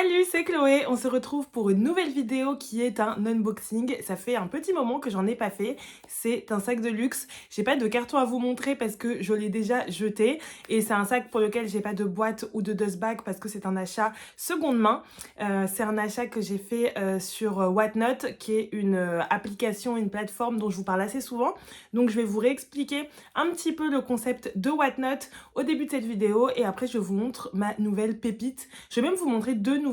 Salut, c'est Chloé, on se retrouve pour une nouvelle vidéo qui est un unboxing. Ça fait un petit moment que j'en ai pas fait, c'est un sac de luxe. J'ai pas de carton à vous montrer parce que je l'ai déjà jeté et c'est un sac pour lequel j'ai pas de boîte ou de dust bag parce que c'est un achat seconde main. C'est un achat que j'ai fait sur Whatnot qui est une application, une plateforme dont je vous parle assez souvent. Donc je vais vous réexpliquer un petit peu le concept de Whatnot au début de cette vidéo et après je vous montre ma nouvelle pépite. Je vais même vous montrer deux nouvelles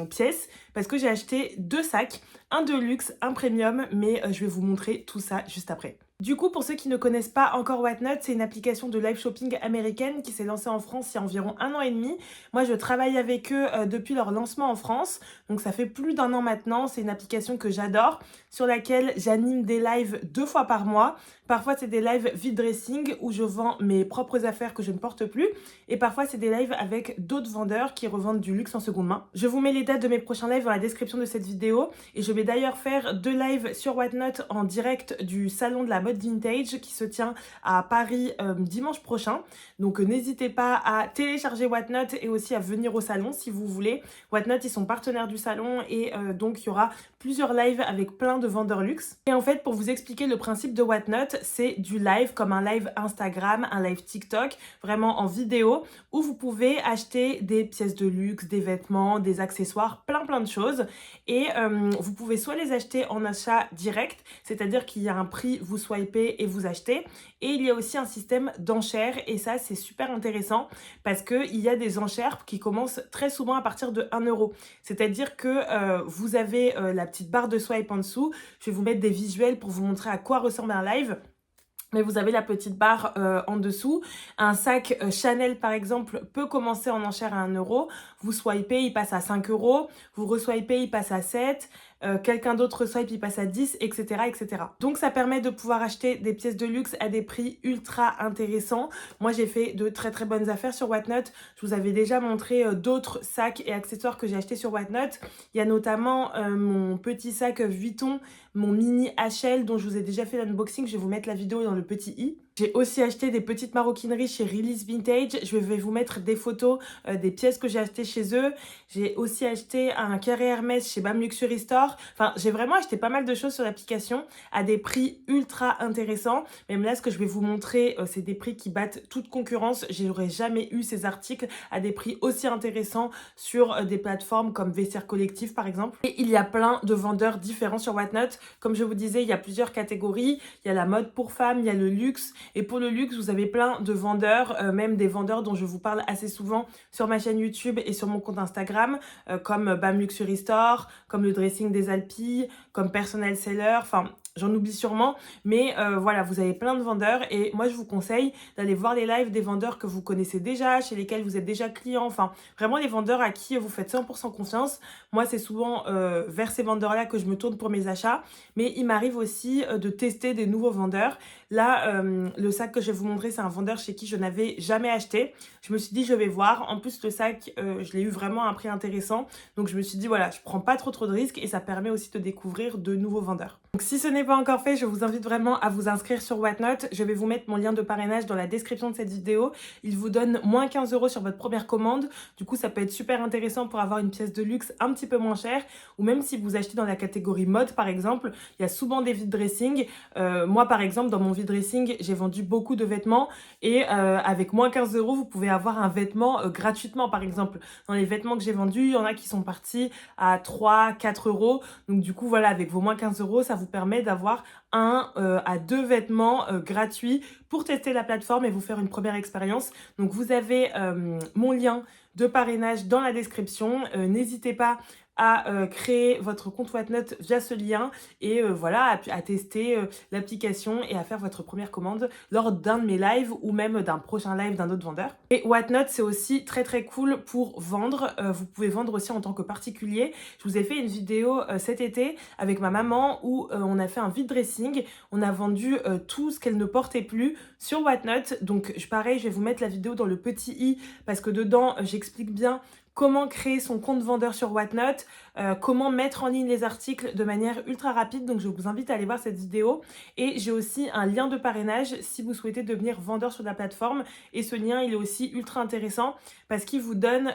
pièces parce que j'ai acheté deux sacs, un de luxe, un premium, mais je vais vous montrer tout ça juste après. Du coup, pour ceux qui ne connaissent pas encore Whatnot, c'est une application de live shopping américaine qui s'est lancée en France il y a environ 1 an et demi. Moi, je travaille avec eux depuis leur lancement en France, donc ça fait plus d'1 an maintenant. C'est une application que j'adore, sur laquelle j'anime des lives 2 fois par mois. Parfois, c'est des lives vide dressing où je vends mes propres affaires que je ne porte plus. Et parfois, c'est des lives avec d'autres vendeurs qui revendent du luxe en seconde main. Je vous mets les dates de mes prochains lives dans la description de cette vidéo. Et je vais d'ailleurs faire 2 lives sur Whatnot en direct du salon de la mode vintage qui se tient à Paris dimanche prochain. Donc n'hésitez pas à télécharger Whatnot et aussi à venir au salon si vous voulez. Whatnot, ils sont partenaires du salon et donc il y aura plusieurs lives avec plein de vendeurs luxe. Et en fait, pour vous expliquer le principe de Whatnot, c'est du live comme un live Instagram, un live TikTok, vraiment en vidéo, où vous pouvez acheter des pièces de luxe, des vêtements, des accessoires, plein de choses. Et vous pouvez soit les acheter en achat direct, c'est-à-dire qu'il y a un prix, vous swipez et vous achetez. Et il y a aussi un système d'enchères et ça c'est super intéressant parce qu'il y a des enchères qui commencent très souvent à partir de 1 euro. C'est-à-dire que vous avez la petite barre de swipe en dessous. Je vais vous mettre des visuels pour vous montrer à quoi ressemble un live. Mais vous avez la petite barre en dessous. Un sac Chanel, par exemple, peut commencer en enchère à 1 euro. Vous swipez, il passe à 5 euros. Vous reswipez, il passe à 7. Quelqu'un d'autre swipe, il passe à 10, etc., etc. Donc, ça permet de pouvoir acheter des pièces de luxe à des prix ultra intéressants. Moi, j'ai fait de très bonnes affaires sur Whatnot. Je vous avais déjà montré d'autres sacs et accessoires que j'ai achetés sur Whatnot. Il y a notamment mon petit sac Vuitton, mon mini HL dont je vous ai déjà fait l'unboxing. Je vais vous mettre la vidéo dans le petit i. J'ai aussi acheté des petites maroquineries chez Release Vintage. Je vais vous mettre des photos des pièces que j'ai achetées chez eux. J'ai aussi acheté un carré Hermès chez Bam Luxury Store. Enfin, j'ai vraiment acheté pas mal de choses sur l'application à des prix ultra intéressants. Même là, ce que je vais vous montrer, c'est des prix qui battent toute concurrence. J'aurais jamais eu ces articles à des prix aussi intéressants sur des plateformes comme Vestiaire Collectif, par exemple. Et il y a plein de vendeurs différents sur Whatnot. Comme je vous disais, il y a plusieurs catégories. Il y a la mode pour femmes, il y a le luxe. Et pour le luxe, vous avez plein de vendeurs, même des vendeurs dont je vous parle assez souvent sur ma chaîne YouTube et sur mon compte Instagram, comme Bam Luxury Store, comme le Dressing des Alpilles, comme Personnel Seller, enfin... J'en oublie sûrement, mais voilà, vous avez plein de vendeurs et moi je vous conseille d'aller voir les lives des vendeurs que vous connaissez déjà, chez lesquels vous êtes déjà client, enfin vraiment les vendeurs à qui vous faites 100% confiance. Moi c'est souvent vers ces vendeurs-là que je me tourne pour mes achats, mais il m'arrive aussi de tester des nouveaux vendeurs. Là, le sac que je vais vous montrer, c'est un vendeur chez qui je n'avais jamais acheté. Je me suis dit je vais voir, en plus le sac, je l'ai eu vraiment à un prix intéressant, donc je me suis dit voilà, je prends pas trop de risques et ça permet aussi de découvrir de nouveaux vendeurs. Donc si ce n'est pas encore fait, je vous invite vraiment à vous inscrire sur Whatnot. Je vais vous mettre mon lien de parrainage dans la description de cette vidéo. Il vous donne moins 15 euros sur votre première commande. Du coup, ça peut être super intéressant pour avoir une pièce de luxe un petit peu moins chère. Ou même si vous achetez dans la catégorie mode, par exemple, il y a souvent des vide dressing. Moi, par exemple, dans mon vide dressing, j'ai vendu beaucoup de vêtements. Et avec moins 15 euros, vous pouvez avoir un vêtement gratuitement, par exemple. Dans les vêtements que j'ai vendus, il y en a qui sont partis à 3, 4 euros. Donc du coup, voilà, avec vos moins 15 euros, ça vous permet d'avoir 1 à 2 vêtements gratuits pour tester la plateforme et vous faire une première expérience. Donc vous avez mon lien de parrainage dans la description. N'hésitez pas à créer votre compte Whatnot via ce lien et voilà, à tester l'application et à faire votre première commande lors d'un de mes lives ou même d'un prochain live d'un autre vendeur. Et Whatnot, c'est aussi très cool pour vendre. Vous pouvez vendre aussi en tant que particulier. Je vous ai fait une vidéo cet été avec ma maman où on a fait un vide dressing. On a vendu tout ce qu'elle ne portait plus sur Whatnot. Donc pareil, je vais vous mettre la vidéo dans le petit i parce que dedans, j'explique bien comment créer son compte vendeur sur Whatnot, comment mettre en ligne les articles de manière ultra rapide. Donc je vous invite à aller voir cette vidéo. Et j'ai aussi un lien de parrainage si vous souhaitez devenir vendeur sur la plateforme. Et ce lien, il est aussi ultra intéressant parce qu'il vous donne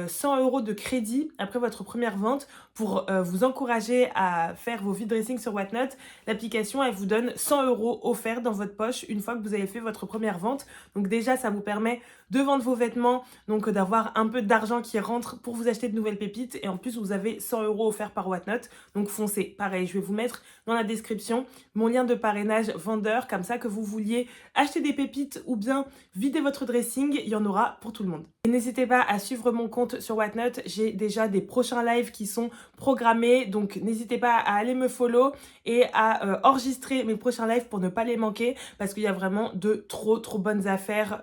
100 € de crédit après votre première vente pour vous encourager à faire vos vide dressing sur Whatnot. L'application, elle vous donne 100 € offerts dans votre poche une fois que vous avez fait votre première vente. Donc déjà, ça vous permet de vendre vos vêtements, donc d'avoir un peu d'argent qui rentre pour vous acheter de nouvelles pépites. Et en plus, vous avez 100 € offerts par Whatnot. Donc foncez. Pareil, je vais vous mettre dans la description mon lien de parrainage vendeur, comme ça que vous vouliez acheter des pépites ou bien vider votre dressing, il y en aura pour tout le monde. Et n'hésitez pas à suivre mon compte sur Whatnot. J'ai déjà des prochains lives qui sont programmés, donc n'hésitez pas à aller me follow et à enregistrer mes prochains lives pour ne pas les manquer, parce qu'il y a vraiment de trop bonnes affaires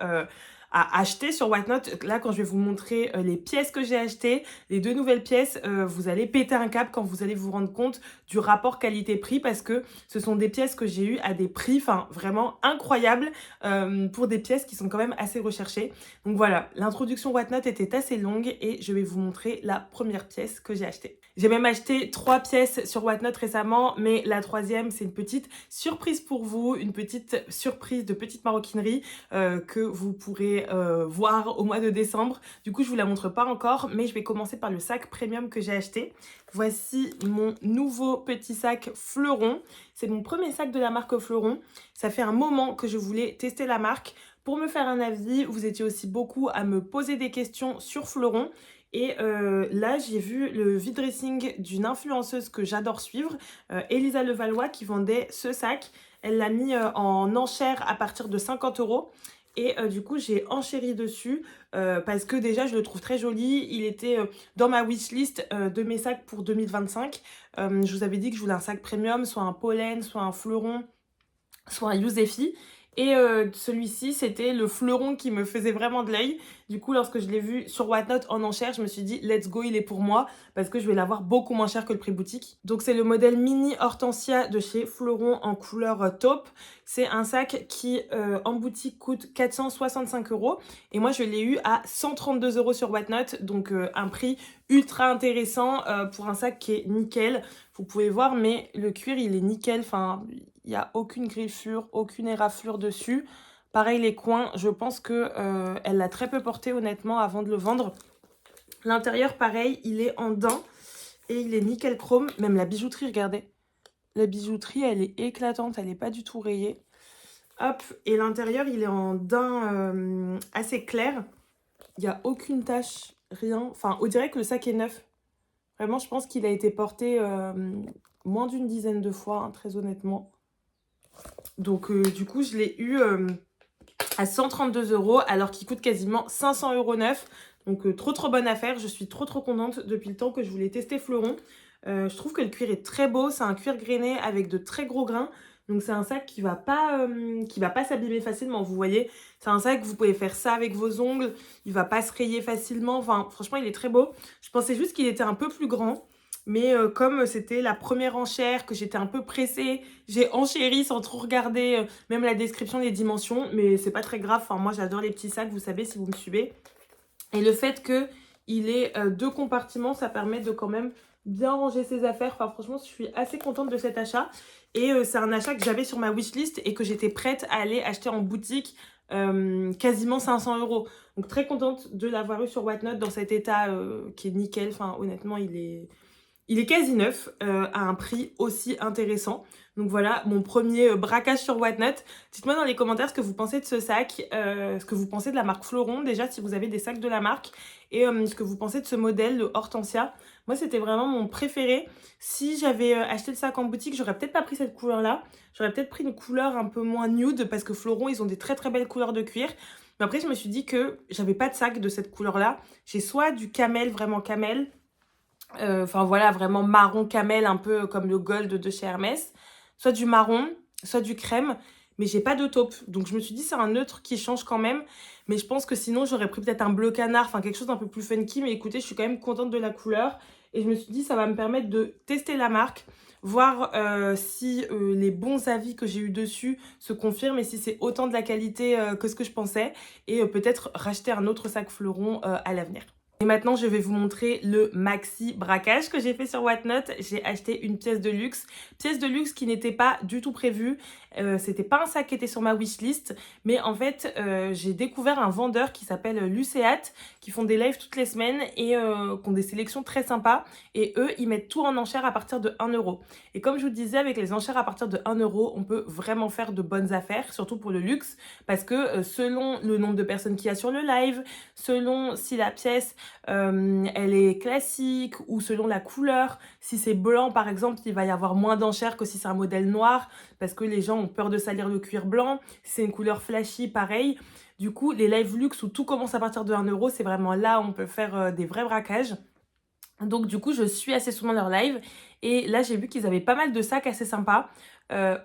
à acheter sur Whatnot. Là, quand je vais vous montrer les pièces que j'ai achetées, les 2 nouvelles pièces, vous allez péter un câble quand vous allez vous rendre compte du rapport qualité-prix, parce que ce sont des pièces que j'ai eues à des prix vraiment incroyables pour des pièces qui sont quand même assez recherchées. Donc voilà, l'introduction Whatnot était assez longue et je vais vous montrer la première pièce que j'ai achetée. J'ai même acheté 3 pièces sur Whatnot récemment, mais la troisième, c'est une petite surprise pour vous, une petite surprise de petite maroquinerie que vous pourrez voir au mois de décembre. Du coup, je vous la montre pas encore, mais je vais commencer par le sac premium que j'ai acheté. Voici mon nouveau petit sac Fleuron. C'est mon premier sac de la marque Fleuron. Ça fait un moment que je voulais tester la marque pour me faire un avis. Vous étiez aussi beaucoup à me poser des questions sur Fleuron. Et là, j'ai vu le vide dressing d'une influenceuse que j'adore suivre, Elisa Levallois, qui vendait ce sac. Elle l'a mis en enchère à partir de 50 €. Et du coup, j'ai enchéri dessus parce que déjà, je le trouve très joli. Il était dans ma wishlist de mes sacs pour 2025. Je vous avais dit que je voulais un sac premium, soit un pollen, soit un fleuron, soit un Yosefi. Et celui-ci, c'était le fleuron qui me faisait vraiment de l'œil. Du coup, lorsque je l'ai vu sur Whatnot en enchère, je me suis dit, let's go, il est pour moi, parce que je vais l'avoir beaucoup moins cher que le prix boutique. Donc, c'est le modèle Mini Hortensia de chez Fleuron en couleur taupe. C'est un sac qui, en boutique, coûte 465 €. Et moi, je l'ai eu à 132 € sur Whatnot. Donc, un prix ultra intéressant pour un sac qui est nickel. Vous pouvez voir, mais le cuir, il est nickel. Enfin, il n'y a aucune griffure, aucune éraflure dessus. Pareil, les coins, je pense que elle l'a très peu porté, honnêtement, avant de le vendre. L'intérieur, pareil, il est en daim et il est nickel chrome. Même la bijouterie, regardez. La bijouterie, elle est éclatante, elle n'est pas du tout rayée. Hop, et l'intérieur, il est en daim assez clair. Il n'y a aucune tache, rien. Enfin, on dirait que le sac est neuf. Vraiment, je pense qu'il a été porté moins d'une dizaine de fois, hein, très honnêtement. Donc, du coup, je l'ai eu à 132 € alors qu'il coûte quasiment 500 € neuf. Donc, trop bonne affaire. Je suis trop contente depuis le temps que je voulais tester Fleuron. Je trouve que le cuir est très beau. C'est un cuir grainé avec de très gros grains. Donc, c'est un sac qui va pas s'abîmer facilement. Vous voyez, c'est un sac que vous pouvez faire ça avec vos ongles. Il va pas se rayer facilement. Enfin, franchement, il est très beau. Je pensais juste qu'il était un peu plus grand. Mais comme c'était la première enchère, que j'étais un peu pressée, j'ai enchéri sans trop regarder même la description des dimensions. Mais c'est pas très grave. Enfin, moi, j'adore les petits sacs, vous savez, si vous me suivez. Et le fait qu'il ait 2 compartiments, ça permet de quand même bien ranger ses affaires. Enfin, franchement, je suis assez contente de cet achat. Et c'est un achat que j'avais sur ma wishlist et que j'étais prête à aller acheter en boutique quasiment 500 €. Donc, très contente de l'avoir eu sur Whatnot dans cet état qui est nickel. Enfin, honnêtement, il est quasi neuf à un prix aussi intéressant. Donc voilà, mon premier braquage sur Whatnot. Dites-moi dans les commentaires ce que vous pensez de ce sac, ce que vous pensez de la marque Fleuron, déjà si vous avez des sacs de la marque, et ce que vous pensez de ce modèle, le Hortensia. Moi, c'était vraiment mon préféré. Si j'avais acheté le sac en boutique, j'aurais peut-être pas pris cette couleur-là. J'aurais peut-être pris une couleur un peu moins nude, parce que Fleuron, ils ont des très belles couleurs de cuir. Mais après, je me suis dit que j'avais pas de sac de cette couleur-là. J'ai soit du camel, vraiment camel, enfin voilà, vraiment marron camel, un peu comme le gold de chez Hermès, soit du marron, soit du crème, mais j'ai pas de taupe. Donc je me suis dit c'est un neutre qui change quand même, mais je pense que sinon j'aurais pris peut-être un bleu canard, enfin quelque chose d'un peu plus funky, mais écoutez, je suis quand même contente de la couleur et je me suis dit ça va me permettre de tester la marque, voir si les bons avis que j'ai eu dessus se confirment et si c'est autant de la qualité que ce que je pensais, et peut-être racheter un autre sac Fleuron à l'avenir. Et maintenant, je vais vous montrer le maxi braquage que j'ai fait sur Whatnot. J'ai acheté une pièce de luxe qui n'était pas du tout prévue. C'était pas un sac qui était sur ma wishlist, mais en fait, j'ai découvert un vendeur qui s'appelle Lucéat, qui font des lives toutes les semaines et qui ont des sélections très sympas. Et eux, ils mettent tout en enchère à partir de 1 euro. Et comme je vous disais, avec les enchères à partir de 1 euro, on peut vraiment faire de bonnes affaires, surtout pour le luxe, parce que selon le nombre de personnes qu'il y a sur le live, selon si la pièce elle est classique ou selon la couleur. Si c'est blanc par exemple, il va y avoir moins d'enchères que si c'est un modèle noir parce que les gens ont peur de salir le cuir blanc. Si c'est une couleur flashy, pareil. Du coup, les live luxe où tout commence à partir de 1 euro, c'est vraiment là où on peut faire des vrais braquages. Donc du coup, je suis assez souvent leur live et là, j'ai vu qu'ils avaient pas mal de sacs assez sympas.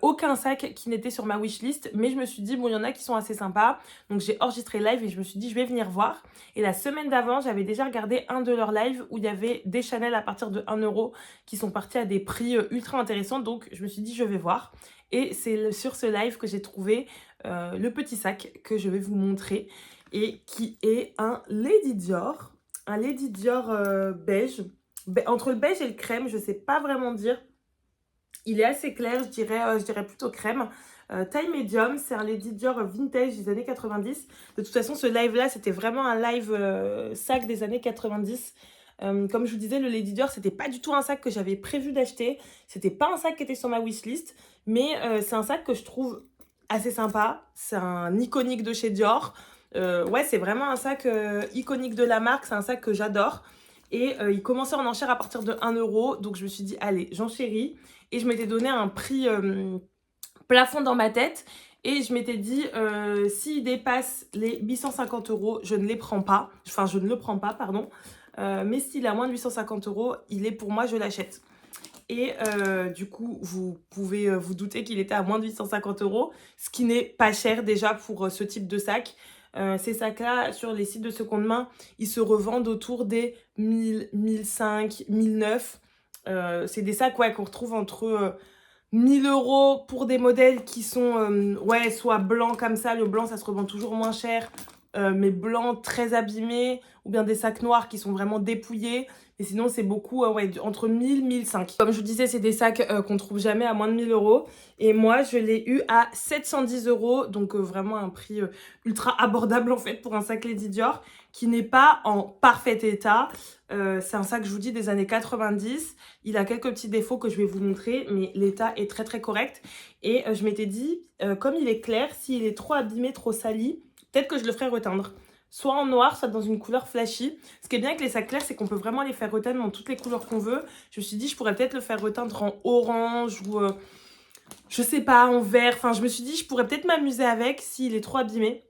Aucun sac qui n'était sur ma wishlist, mais je me suis dit, bon, il y en a qui sont assez sympas. Donc j'ai enregistré live et je me suis dit, je vais venir voir. Et la semaine d'avant, j'avais déjà regardé un de leurs lives où il y avait des Chanel à partir de 1 euro qui sont partis à des prix ultra intéressants. Donc je me suis dit, je vais voir. Et c'est sur ce live que j'ai trouvé le petit sac que je vais vous montrer et qui est un Lady Dior. Un Lady Dior beige. Entre le beige et le crème, je sais pas vraiment dire. Il est assez clair, je dirais plutôt crème. Taille médium, c'est un Lady Dior vintage des années 90. De toute façon, ce live-là, c'était vraiment un live sac des années 90. Comme je vous disais, le Lady Dior, c'était pas du tout un sac que j'avais prévu d'acheter. C'était pas un sac qui était sur ma wishlist. Mais c'est un sac que je trouve assez sympa. C'est un iconique de chez Dior. Ouais, c'est vraiment un sac iconique de la marque. C'est un sac que j'adore. Et il commençait en enchère à partir de 1 euro. Donc je me suis dit, allez, j'enchéris. Et je m'étais donné un prix plafond dans ma tête. Et je m'étais dit, s'il dépasse les 850 euros, je ne les prends pas. Enfin, je ne le prends pas, pardon. Mais s'il est à moins de 850 euros, il est pour moi, je l'achète. Et du coup, vous pouvez vous douter qu'il était à moins de 850 euros, ce qui n'est pas cher déjà pour ce type de sac. Ces sacs-là, sur les sites de seconde main, ils se revendent autour des 1000, 1005, 1009. C'est des sacs ouais, qu'on retrouve entre 1000 euros pour des modèles qui sont ouais, soit blancs comme ça. Le blanc, ça se revend toujours moins cher. Mais blancs très abîmés. Ou bien des sacs noirs qui sont vraiment dépouillés. Et sinon, c'est beaucoup ouais, entre 1000 et 1005. Comme je vous disais, c'est des sacs qu'on trouve jamais à moins de 1000 euros. Et moi, je l'ai eu à 710 euros. Donc, vraiment un prix ultra abordable, en fait, pour un sac Lady Dior qui n'est pas en parfait état. C'est un sac, je vous dis, des années 90. Il a quelques petits défauts que je vais vous montrer, mais l'état est très, très correct. Et je m'étais dit, comme il est clair, s'il est trop abîmé, trop sali, peut-être que je le ferai reteindre. Soit en noir, soit dans une couleur flashy. Ce qui est bien avec les sacs clairs, c'est qu'on peut vraiment les faire reteindre dans toutes les couleurs qu'on veut. Je me suis dit, je pourrais peut-être le faire reteindre en orange ou, je sais pas, en vert. Enfin, je me suis dit, je pourrais peut-être m'amuser avec s'il est trop abîmé.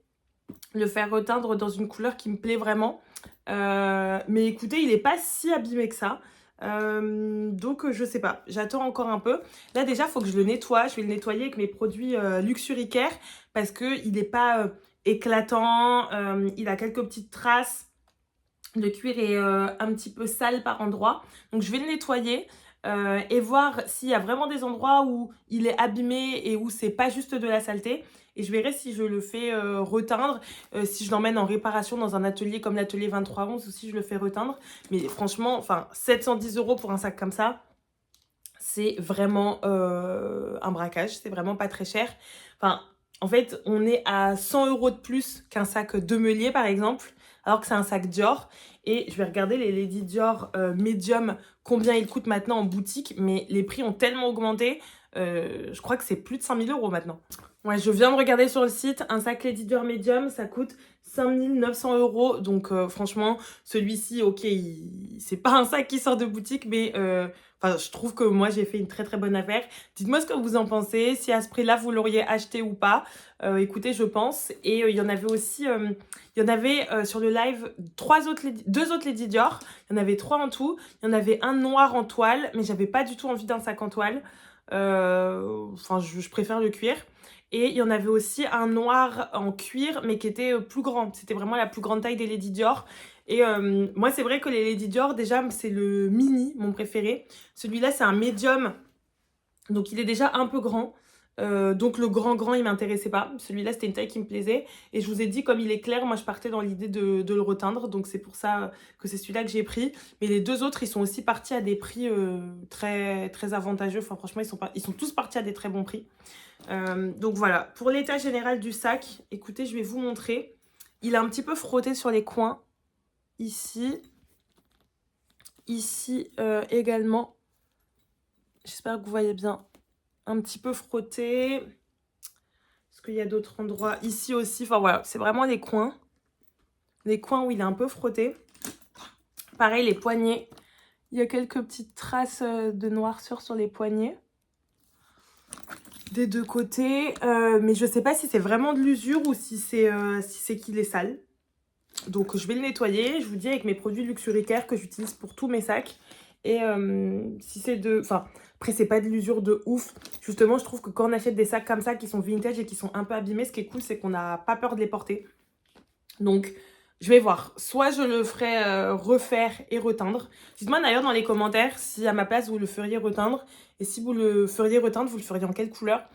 Le faire reteindre dans une couleur qui me plaît vraiment. Mais écoutez, il n'est pas si abîmé que ça. Donc, je sais pas. J'attends encore un peu. Là, déjà, il faut que je le nettoie. Je vais le nettoyer avec mes produits Luxuricaire parce qu'il n'est pas... éclatant, il a quelques petites traces, le cuir est un petit peu sale par endroits, donc je vais le nettoyer et voir s'il y a vraiment des endroits où il est abîmé et où c'est pas juste de la saleté, et je verrai si je le fais reteindre, si je l'emmène en réparation dans un atelier comme l'atelier 2311 ou si je le fais reteindre. Mais franchement, enfin 710 euros pour un sac comme ça, c'est vraiment un braquage, c'est vraiment pas très cher. Enfin, en fait, on est à 100 euros de plus qu'un sac Demelier, par exemple, alors que c'est un sac Dior. Et je vais regarder les Lady Dior Medium, combien ils coûtent maintenant en boutique. Mais les prix ont tellement augmenté, je crois que c'est plus de 5000 euros maintenant. Ouais, je viens de regarder sur le site, un sac Lady Dior Medium, ça coûte 5900 euros. Donc franchement, celui-ci, ok, c'est pas un sac qui sort de boutique, mais... Enfin, je trouve que moi, j'ai fait une très très bonne affaire. Dites-moi ce que vous en pensez, si à ce prix-là, vous l'auriez acheté ou pas. Écoutez, je pense. Et il y en avait aussi, il y en avait sur le live deux autres Lady Dior. Il y en avait 3 en tout. Il y en avait un noir en toile, mais j'avais pas du tout envie d'un sac en toile. Enfin, je préfère le cuir. Et il y en avait aussi un noir en cuir, mais qui était plus grand. C'était vraiment la plus grande taille des Lady Dior. Et moi, c'est vrai que les Lady Dior, déjà, c'est le mini, mon préféré. Celui-là, c'est un médium. Donc, il est déjà un peu grand. Donc le grand, il m'intéressait pas. Celui-là, c'était une taille qui me plaisait. Et je vous ai dit, comme il est clair, moi, je partais dans l'idée de le reteindre. Donc c'est pour ça que c'est celui-là que j'ai pris. Mais les deux autres, ils sont aussi partis à des prix très, très avantageux. Enfin, franchement, ils sont tous partis à des très bons prix. Donc voilà. Pour l'état général du sac, écoutez, je vais vous montrer. Il a un petit peu frotté sur les coins. Ici. Ici également. J'espère que vous voyez bien. Un petit peu frotté. Est-ce qu'il y a d'autres endroits? Ici aussi. Enfin voilà, c'est vraiment les coins. Les coins où il est un peu frotté. Pareil, les poignets. Il y a quelques petites traces de noirceur sur les poignets. Des deux côtés. Mais je sais pas si c'est vraiment de l'usure ou si c'est qu'il est sale. Donc je vais le nettoyer. Je vous dis avec mes produits Luxuricaire que j'utilise pour tous mes sacs. Et si c'est de... Enfin, après, c'est pas de l'usure de ouf. Justement, je trouve que quand on achète des sacs comme ça qui sont vintage et qui sont un peu abîmés, ce qui est cool, c'est qu'on n'a pas peur de les porter. Donc, je vais voir. Soit je le ferai refaire et reteindre. Dites-moi d'ailleurs dans les commentaires si à ma place, vous le feriez reteindre. Et si vous le feriez reteindre, vous le feriez en quelle couleur?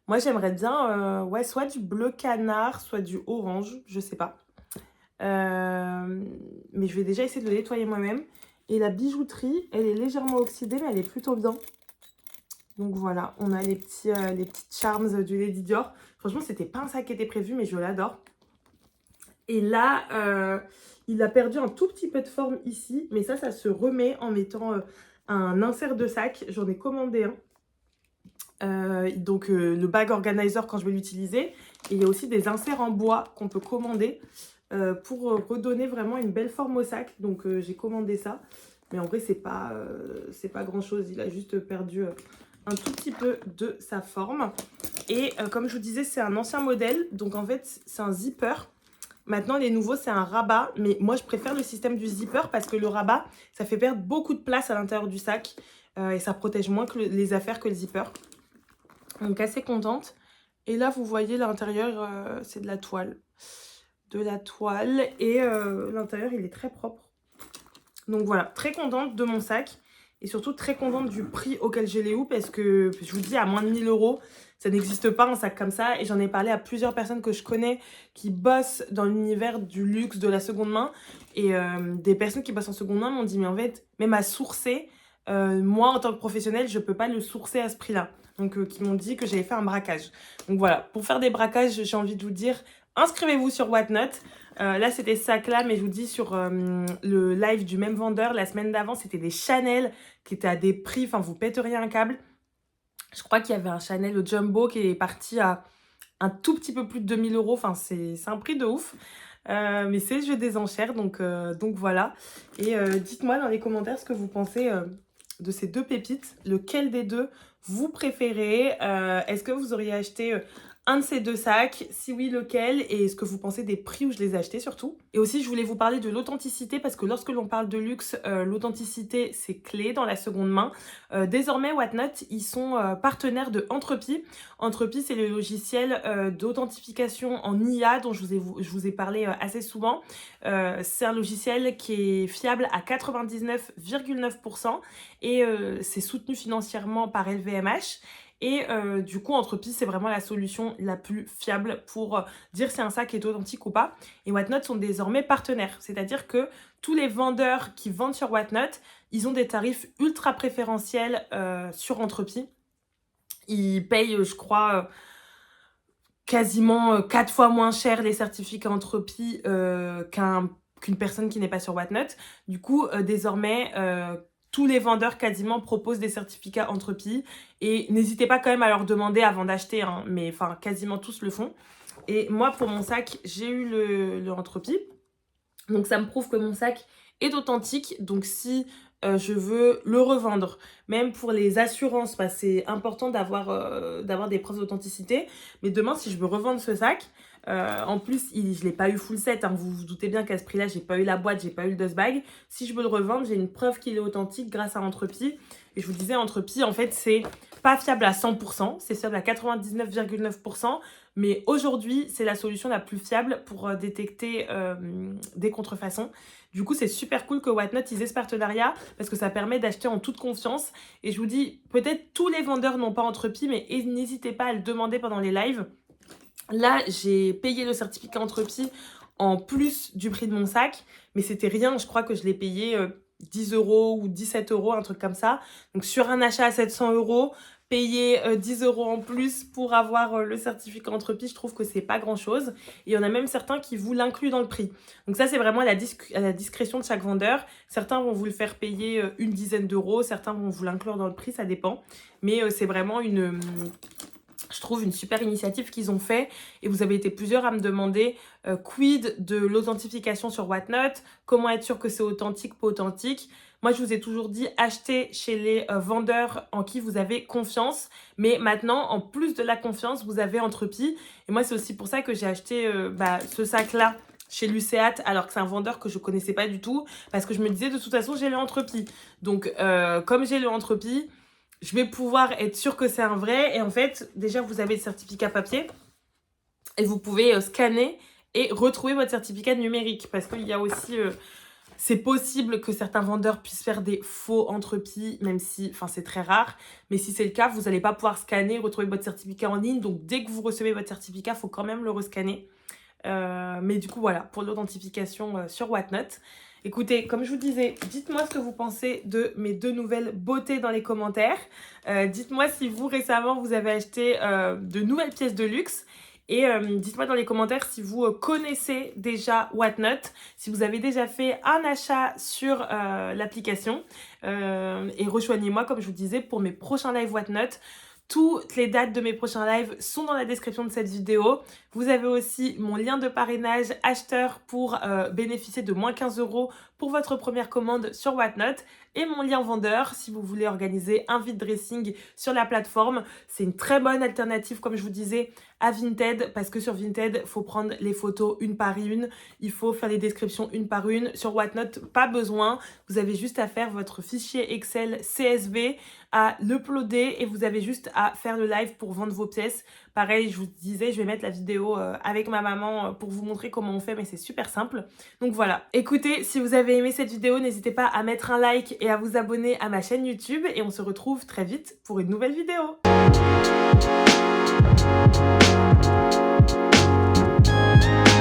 Moi, j'aimerais bien ouais, soit du bleu canard, soit du orange. Je sais pas. Mais je vais déjà essayer de le nettoyer moi-même. Et la bijouterie, elle est légèrement oxydée, mais elle est plutôt bien. Donc voilà, on a les petites charms du Lady Dior. Franchement, c'était pas un sac qui était prévu, mais je l'adore. Et là, il a perdu un tout petit peu de forme ici. Mais ça se remet en mettant un insert de sac. J'en ai commandé un. Donc le bag organizer quand je vais l'utiliser. Et il y a aussi des inserts en bois qu'on peut commander pour redonner vraiment une belle forme au sac. Donc j'ai commandé ça. Mais en vrai, c'est pas grand chose. Il a juste perdu un tout petit peu de sa forme. Et comme je vous disais, c'est un ancien modèle. Donc en fait, c'est un zipper. Maintenant, les nouveaux, c'est un rabat. Mais moi, je préfère le système du zipper parce que le rabat, ça fait perdre beaucoup de place à l'intérieur du sac. Et ça protège moins que les affaires que le zipper. Donc assez contente. Et là, vous voyez, l'intérieur, c'est de la toile. Et l'intérieur, il est très propre. Donc voilà, très contente de mon sac. Et surtout très contente du prix auquel je l'ai eu. Parce que, je vous dis, à moins de 1000 €, ça n'existe pas un sac comme ça. Et j'en ai parlé à plusieurs personnes que je connais qui bossent dans l'univers du luxe, de la seconde main. Et des personnes qui bossent en seconde main m'ont dit, mais en fait, même à sourcer, moi, en tant que professionnelle, je ne peux pas le sourcer à ce prix-là. Donc, qui m'ont dit que j'avais fait un braquage. Donc voilà, pour faire des braquages, j'ai envie de vous dire, inscrivez-vous sur Whatnot. Là, c'était ce sac-là, mais je vous dis, sur le live du même vendeur, la semaine d'avant, c'était des Chanel qui étaient à des prix, enfin, vous pèteriez un câble. Je crois qu'il y avait un Chanel au Jumbo qui est parti à un tout petit peu plus de 2000 €. Enfin, c'est un prix de ouf. Mais c'est le jeu des enchères, donc voilà. Et dites-moi dans les commentaires ce que vous pensez de ces deux pépites. Lequel des deux vous préférez? Est-ce que vous auriez acheté un de ces deux sacs? Si oui, lequel? Et est-ce que vous pensez des prix où je les ai achetés surtout? Et aussi, je voulais vous parler de l'authenticité parce que lorsque l'on parle de luxe, l'authenticité, c'est clé dans la seconde main. Désormais, Whatnot, ils sont partenaires de Entrepie. Entrepie, c'est le logiciel d'authentification en IA dont je vous ai parlé assez souvent. C'est un logiciel qui est fiable à 99,9% et c'est soutenu financièrement par LVMH. Et du coup, Entrepie, c'est vraiment la solution la plus fiable pour dire si un sac est authentique ou pas. Et Whatnot sont désormais partenaires. C'est-à-dire que tous les vendeurs qui vendent sur Whatnot, ils ont des tarifs ultra préférentiels sur Entrepie. Ils payent, je crois, quasiment 4 fois moins cher les certificats Entrepie qu'une personne qui n'est pas sur Whatnot. Du coup, désormais... tous les vendeurs quasiment proposent des certificats Entrepie et n'hésitez pas quand même à leur demander avant d'acheter, hein, mais enfin quasiment tous le font. Et moi pour mon sac, j'ai eu le Entrepie, donc ça me prouve que mon sac est authentique. Donc si je veux le revendre, même pour les assurances, parce que c'est important d'avoir des preuves d'authenticité. Mais demain, si je veux revendre ce sac, en plus, je ne l'ai pas eu full set. Hein, vous vous doutez bien qu'à ce prix-là, j'ai pas eu la boîte, j'ai pas eu le dust bag. Si je veux le revendre, j'ai une preuve qu'il est authentique grâce à Entrepie. Et je vous disais, Entrepie, en fait, c'est pas fiable à 100%, c'est fiable à 99,9%, mais aujourd'hui, c'est la solution la plus fiable pour détecter des contrefaçons. Du coup, c'est super cool que Whatnot ils aient ce partenariat parce que ça permet d'acheter en toute confiance. Et je vous dis, peut-être tous les vendeurs n'ont pas Entrepie, mais n'hésitez pas à le demander pendant les lives. Là, j'ai payé le certificat Entrepie en plus du prix de mon sac, mais c'était rien. Je crois que je l'ai payé 10 € ou 17 €, un truc comme ça. Donc, sur un achat à 700 €, payer 10 € en plus pour avoir le certificat Entrepie, je trouve que c'est pas grand-chose. Et il y en a même certains qui vous l'incluent dans le prix. Donc ça, c'est vraiment à la discrétion de chaque vendeur. Certains vont vous le faire payer une dizaine d'euros, certains vont vous l'inclure dans le prix, ça dépend. Mais c'est vraiment je trouve une super initiative qu'ils ont fait. Et vous avez été plusieurs à me demander quid de l'authentification sur Whatnot, comment être sûr que c'est authentique, pas authentique. Moi, je vous ai toujours dit, achetez chez les vendeurs en qui vous avez confiance. Mais maintenant, en plus de la confiance, vous avez Entrepie. Et moi, c'est aussi pour ça que j'ai acheté ce sac-là chez Lucéate, alors que c'est un vendeur que je connaissais pas du tout. Parce que je me disais, de toute façon, j'ai le Entrepie. Donc, comme j'ai le Entrepie, je vais pouvoir être sûre que c'est un vrai. Et en fait, déjà, vous avez le certificat papier. Et vous pouvez scanner et retrouver votre certificat numérique. Parce qu'il y a aussi... c'est possible que certains vendeurs puissent faire des faux Entrepie, même si, enfin, c'est très rare. Mais si c'est le cas, vous n'allez pas pouvoir scanner, retrouver votre certificat en ligne. Donc, dès que vous recevez votre certificat, il faut quand même le rescanner. Mais du coup, voilà, pour l'authentification sur Whatnot. Écoutez, comme je vous disais, dites-moi ce que vous pensez de mes deux nouvelles beautés dans les commentaires. Dites-moi si vous, récemment, vous avez acheté de nouvelles pièces de luxe. Et dites-moi dans les commentaires si vous connaissez déjà Whatnot, si vous avez déjà fait un achat sur l'application. Et rejoignez-moi, comme je vous disais, pour mes prochains live Whatnot. Toutes les dates de mes prochains lives sont dans la description de cette vidéo. Vous avez aussi mon lien de parrainage acheteur pour bénéficier de moins 15 € pour votre première commande sur Whatnot. Et mon lien vendeur si vous voulez organiser un vide dressing sur la plateforme. C'est une très bonne alternative, comme je vous disais, à Vinted. Parce que sur Vinted, il faut prendre les photos une par une. Il faut faire les descriptions une par une. Sur Whatnot, pas besoin. Vous avez juste à faire votre fichier Excel CSV, à l'uploader et vous avez juste à faire le live pour vendre vos pièces. Pareil, je vous disais, je vais mettre la vidéo avec ma maman pour vous montrer comment on fait, mais c'est super simple. Donc voilà, écoutez, si vous avez aimé cette vidéo, n'hésitez pas à mettre un like et à vous abonner à ma chaîne YouTube et on se retrouve très vite pour une nouvelle vidéo.